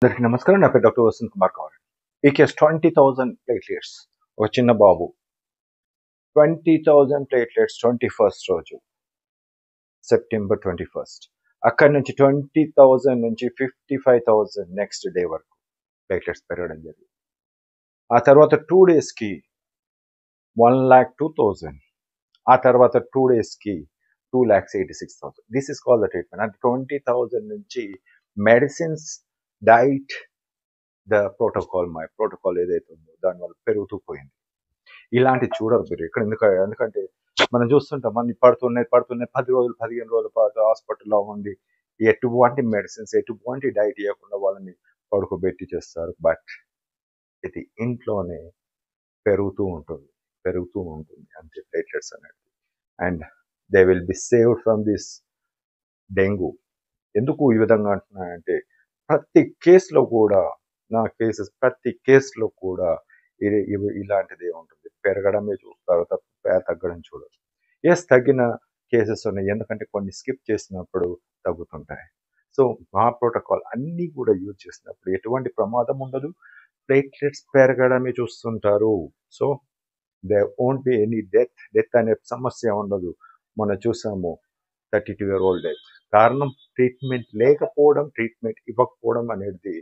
అందరికీ నమస్కారం. నా పేరు డాక్టర్ వసంత్ కుమార్ కౌర్. ఈ కేస్ 20,000 ప్లేట్లెట్స్. ఒక చిన్న బాబు 20,000 ప్లేట్లెట్స్ 21st రోజు సెప్టెంబర్ 21st. అక్కడి నుంచి 20,000 నుంచి 55,000 నెక్స్ట్ డే వరకు ప్లేట్లెట్స్ పెరగడం జరిగింది. ఆ తర్వాత 2 డేస్కి 1,02,000. ఆ తర్వాత 2 డేస్కి 2,86,000. This is call the treatment. అంటే 20,000 నుంచి మెడిసిన్స్, డైట్, ప్రోటోకాల్ ఏదైతే ఉందో దానివల్ల పెరుగుతూ పోయింది. ఇలాంటి చూడరు మీరు ఇక్కడ. ఎందుకంటే మనం చూస్తుంటాం, మన పడుతున్నాయి 10 రోజులు 15 రోజుల పాటు హాస్పిటల్లో ఉండి ఎటువంటి మెడిసిన్స్, ఎటువంటి డైట్ ఇవ్వకుండా వాళ్ళని పడుకోబెట్టి చేస్తారు. బట్ ఇది ఇంట్లోనే పెరుగుతూ ఉంటుంది అంతే ప్లేట్లెట్స్ అనేది. And they will be saved from this dengue. ఎందుకు ఈ విధంగా అంటున్నానంటే ప్రతి కేసులో కూడా ప్రతి కేసులో కూడా ఇలాంటిదే ఉంటుంది. పెరగడమే చూస్తారు తప్ప తగ్గడం చూడరు. తగ్గిన కేసెస్ ఉన్నాయి, ఎందుకంటే కొన్ని స్కిప్ చేసినప్పుడు తగ్గుతుంటాయి. సో మా ప్రోటోకాల్ అన్నీ కూడా యూజ్ చేసినప్పుడు ఎటువంటి ప్రమాదం ఉండదు, ప్లేట్లెట్స్ పెరగడమే చూస్తుంటారు. So they won't be any death అనే సమస్య ఉండదు. మనం చూసాము 32-year-old డెత్. కారణం ట్రీట్మెంట్ లేకపోవడం, ట్రీట్మెంట్ ఇవ్వకపోవడం అనేది